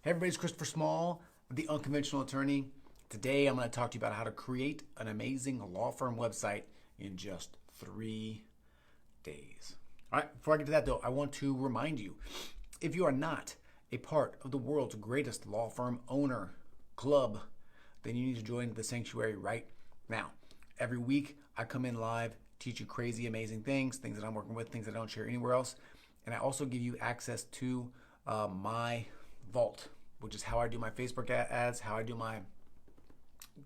Hey everybody, it's Christopher Small, the Unconventional Attorney. Today I'm going to talk to you about how to create an amazing law firm website in just 3 days. All right, before I get to that though, I want to remind you, if you are not a part of the world's greatest law firm owner club, then you need to join the sanctuary right now. Every week I come in live, teach you crazy, amazing things that I'm working with, things I don't share anywhere else. And I also give you access to my vault, which is how I do my Facebook ads, how I do my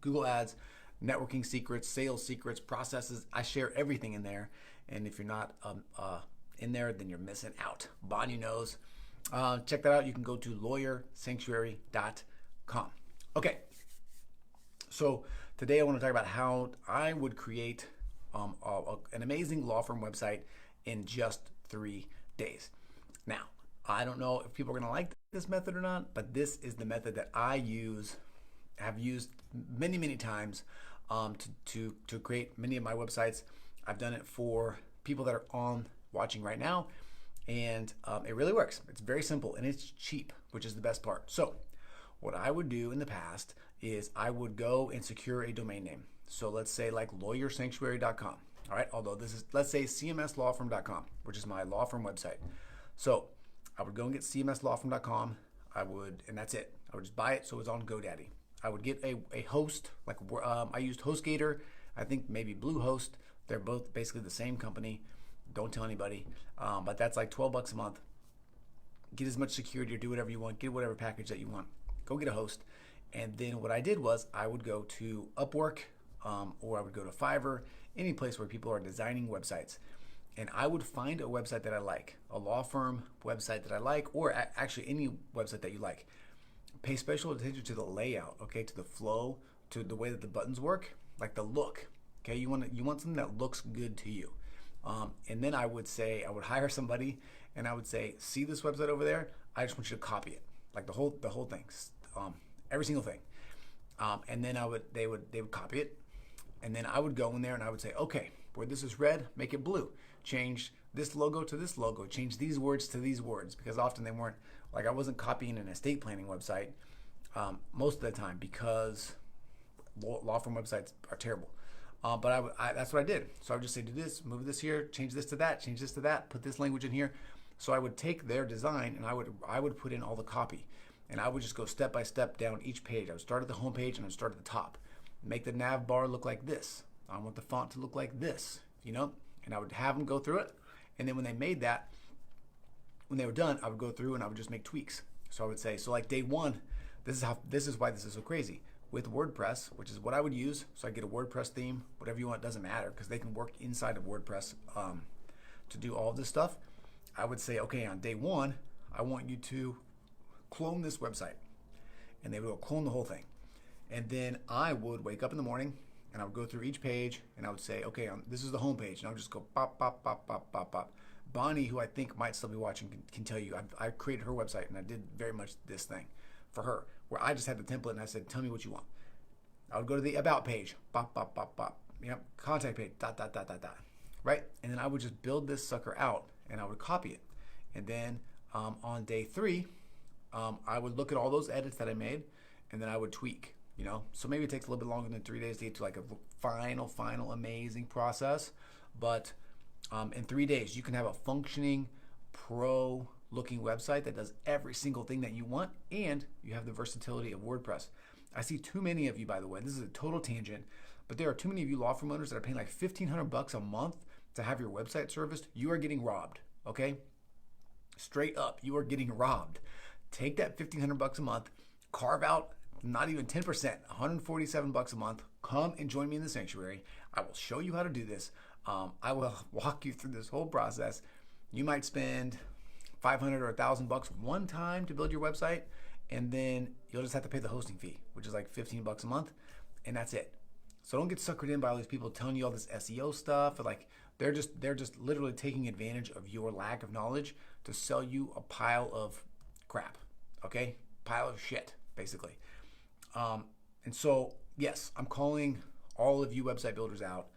Google ads, networking secrets, sales secrets, processes. I share everything in there. And if you're not in there, then you're missing out. Bonnie knows. Check that out. You can go to lawyersanctuary.com. Okay. So today I want to talk about how I would create an amazing law firm website in just 3 days. Now, I don't know if people are going to like this method or not, but this is the method that I have used many, many times to create many of my websites. I've done it for people that are watching right now, and it really works. It's very simple and it's cheap, which is the best part. So what I would do in the past is I would go and secure a domain name. So let's say like lawyersanctuary.com. All right, although let's say cmslawfirm.com, which is my law firm website. So I would go and get cmslawfirm.com. And that's it. I would just buy it so it's on GoDaddy. I would get a host, like I used HostGator, I think maybe Bluehost. They're both basically the same company. Don't tell anybody. But that's like $12 a month. Get as much security or do whatever you want. Get whatever package that you want. Go get a host. And then what I did was I would go to Upwork or I would go to Fiverr, any place where people are designing websites. And I would find a website that I like, a law firm website that I like, or actually any website that you like. Pay special attention to the layout, okay, to the flow, to the way that the buttons work, like the look. Okay, you want something that looks good to you. And then I would hire somebody, and I would say, see this website over there? I just want you to copy it, like the whole thing, every single thing. And then they would copy it, and then I would go in there and I would say, okay, where this is red, make it blue. Change this logo to this logo. Change these words to these words, because often they weren't, like I wasn't copying an estate planning website most of the time, because law firm websites are terrible. But that's what I did. So I would just say, do this, move this here, change this to that, change this to that, put this language in here. So I would take their design and I would put in all the copy. And I would just go step by step down each page. I would start at the home page and I would start at the top. Make the nav bar look like this. I want the font to look like this, and I would have them go through it. And then when they made that, when they were done, I would go through and I would just make tweaks. So I would say, so like day one, this is why this is so crazy. With WordPress, which is what I would use, so I get a WordPress theme, whatever you want, doesn't matter, because they can work inside of WordPress to do all of this stuff. I would say, okay, on day one, I want you to clone this website. And they would go clone the whole thing. And then I would wake up in the morning and I would go through each page and I would say, okay, this is the home page. And I would just go pop, pop, pop, pop, pop, pop. Bonnie, who I think might still be watching, can tell you, I created her website and I did very much this thing for her, where I just had the template and I said, tell me what you want. I would go to the about page, pop, pop, pop, pop. Contact page, dot, dot, dot, dot, dot. Right? And then I would just build this sucker out and I would copy it. And then on day 3, I would look at all those edits that I made and then I would tweak. So maybe it takes a little bit longer than 3 days to get to like a final amazing process, but in 3 days you can have a functioning pro looking website that does every single thing that you want, and you have the versatility of WordPress. I see too many of you, by the way, this is a total tangent, but there are too many of you law firm owners that are paying like $1,500 a month to have your website serviced. You are getting robbed, okay? Straight up, you are getting robbed. Take that $1,500 a month, carve out not even 10%, $147 a month. Come and join me in the sanctuary. I will show you how to do this. I will walk you through this whole process. You might spend $500 or $1,000 one time to build your website, and then you'll just have to pay the hosting fee, which is like $15 a month, and that's it. So don't get suckered in by all these people telling you all this SEO stuff. Like they're just literally taking advantage of your lack of knowledge to sell you a pile of crap. Okay, pile of shit, basically. And so, yes, I'm calling all of you website builders out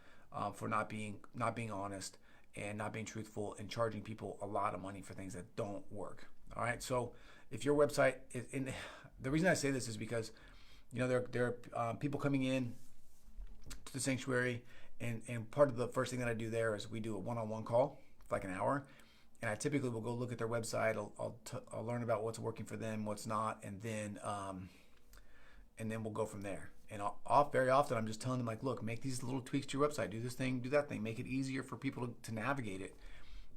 for not being honest and not being truthful and charging people a lot of money for things that don't work. All right, so if your website is in, the reason I say this is because, there are people coming in to the sanctuary, and part of the first thing that I do there is we do a one-on-one call for like an hour, and I typically will go look at their website. I'll learn about what's working for them, what's not, and then we'll go from there. And very often I'm just telling them, like, look, make these little tweaks to your website, do this thing, do that thing, make it easier for people to navigate it.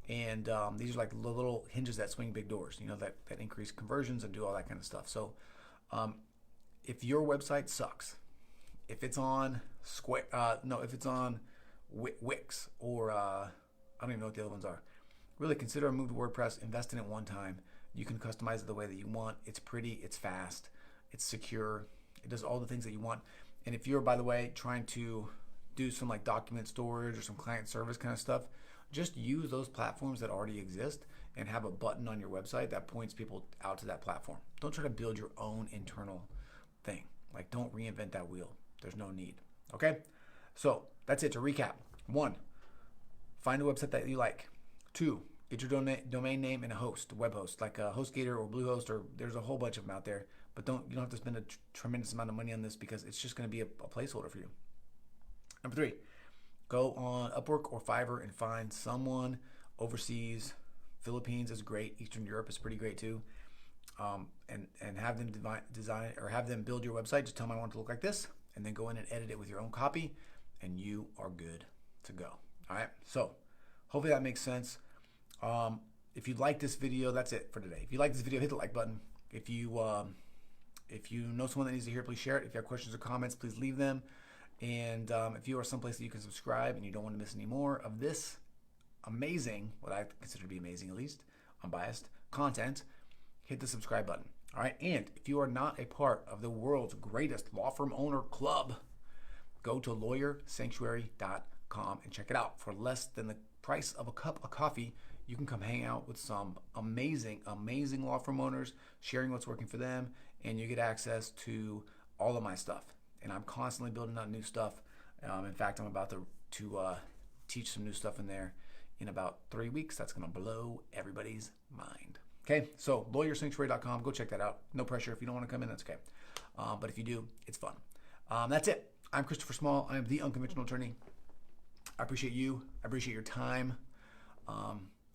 And these are like the little hinges that swing big doors, that increase conversions and do all that kind of stuff. So if your website sucks, if it's on if it's on Wix or I don't even know what the other ones are, really consider a move to WordPress. Invest in it one time. You can customize it the way that you want. It's pretty, it's fast, it's secure, it does all the things that you want. And if you're, by the way, trying to do some like document storage or some client service kind of stuff, just use those platforms that already exist and have a button on your website that points people out to that platform. Don't try to build your own internal thing. Like, don't reinvent that wheel. There's no need. Okay? So that's it. To recap: 1, find a website that you like. 2, get your domain name and a host, a web host, like a HostGator or Bluehost, or there's a whole bunch of them out there. But you don't have to spend a tremendous amount of money on this, because it's just going to be a placeholder for you. Number 3, go on Upwork or Fiverr and find someone overseas. Philippines is great. Eastern Europe is pretty great too. And have them design or have them build your website. Just tell them I want it to look like this, and then go in and edit it with your own copy, and you are good to go. All right. So hopefully that makes sense. If you like this video, that's it for today. If you like this video, hit the like button. If you know someone that needs to hear, please share it. If you have questions or comments, please leave them. And if you are someplace that you can subscribe and you don't want to miss any more of this amazing, what I consider to be amazing, at least unbiased content, hit the subscribe button. All right. And if you are not a part of the world's greatest law firm owner club, go to lawyersanctuary.com and check it out. For less than the price of a cup of coffee, you can come hang out with some amazing law firm owners, sharing what's working for them, and you get access to all of my stuff. And I'm constantly building out new stuff. In fact, I'm about to teach some new stuff in there in about 3 weeks. That's going to blow everybody's mind. Okay, so lawyersanctuary.com. Go check that out. No pressure. If you don't want to come in, that's okay. But if you do, it's fun. That's it. I'm Christopher Small. I am the Unconventional Attorney. I appreciate you. I appreciate your time.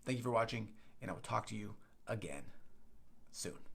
Thank you for watching, and I will talk to you again soon.